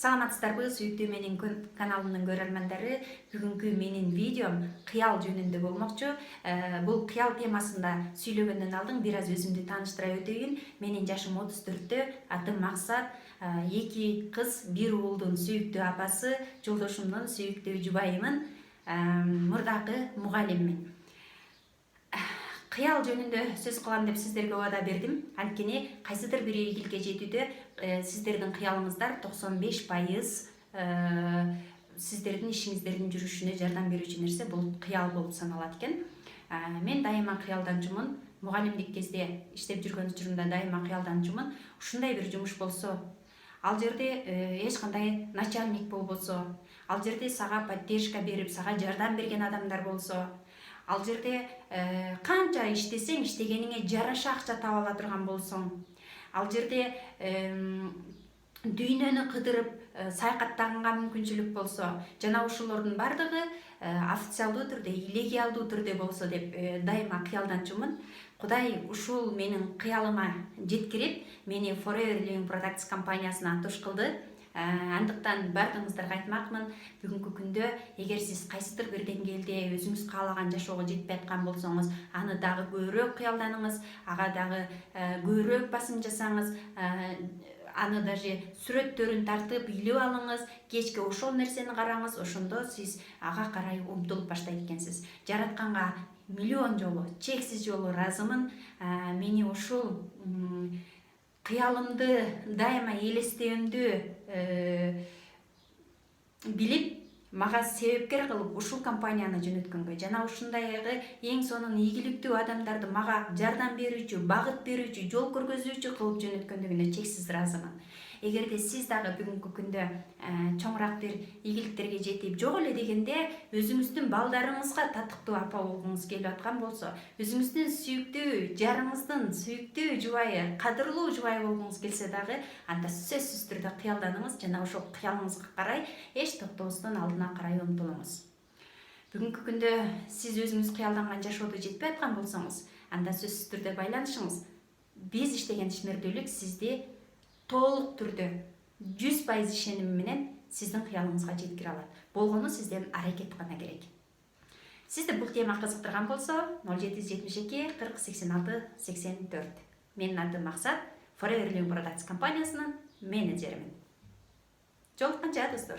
Саламатсыздарбы, сүйүктүү менин каналымдын көрөрмандары. Бүгүнкү менин видеом кыял жөнүндө болмокчу. Бул кыял темасында сүйлөгөндөн алдын бир аз өзүмдү тааныштыра өтөйүн. Менин жашым 34-тө, атым Максат. 2 кыз, 1 уулдун сүйүктүү апасы, жолдошумдун сүйүктүү жубайымын, мурдакы мугалиммин. Кыял жөнүндө сөз кылам деп сиздерге убада бердим. Анткени кайсыдыр бир ийгиликке жетүүдө сиздердин кыялыңыздар 95% сиздердин ишиңиздердин жүрүшүнө жардам берүүчү нерсе бул кыял болуп саналат экен. Мен дайыма кыялданчумун. Мугалимдик кезде иштеп жүргөн учурумда дайыма кыялданчумун. Ушундай бир жумуш болсо, ал жерде эч кандай начальник болбосо, ал жерде сага поддержка берип, сага жардам берген адамдар болсо, ал жерде канча иштесең, иштегениңе жараша акча таба ала турган болсоң, ал жерде дүйнөнү кыдырып саякаттаганга мүмкүнчүлүк болсо, жана ушулордун бардыгы официалдуу түрдө, легиалдуу түрдө болсо деп дайыма кыялданчумун. Кудай ушул менин кыялыма жеткирип, мени Forever Living Products компаниясына туш кылды. Андыктан бардыгыңыздарга айтмакмын, бүгүнкү күндө эгер сиз кайсыдыр бир деңгээлде өзүңүз каалаган жашоого жетпей аткан болсоңуз, аны дагы көбүрөөк кыялданыңыз, ага дагы көбүрөөк басым жасаңыз, аны даже сүрөттөрүн тартып илип алыңыз, кечке ошол нерсени караңыз, ошондо сиз ага карай умтулуп баштайт экенсиз. Жаратканга миллион жолу, чексиз жолу ыраазымын. Мени ушул кыялымды дайыма элестөөмдү билип, мага себепкер кылып ушул компанияны жөнөткөнгө жана ушундайгы эң сонун ийгиликтүү адамдарды мага жардам берүүчү, багыт берүүчү, жол көргөзүүчү кылып жөнөткөндүгүнө чексиз ыраазымын. Эгерде сиз дагы бүгүнкү күндө чоңураак бир ийгиликтерге жетип, жок эле дегенде өзүңүздүн балдарыңызга татыктуу апа болгуңуз келип аткан болсо, өзүңүздүн сүйүктүү жарыңыздын сүйүктүү жубайы, кадырлуу жубайы болгуңуз келсе дагы, анда сөзсүз түрдө кыялданыңыз жана ошол кыялыңызга карай эч токтобостон алдына карай умтулуңуз. Бүгүнкү күндө сиз өзүңүз кыялданган жашоодо жетпей аткан болсоңуз, анда сөзсүз түрдө байланышыңыз. Биз иштеген ишмердүүлүк сизди толук түрдө 100% ишеним менен сиздин кыялыңызга жеткире алат. Болгону сизден аракет гана керек. Сизди бул тема кызыктырган болсо 0772 40 86 84. Менин атым Максат, Forever Living Products компаниясынын менеджеримин. Жолукканча достор.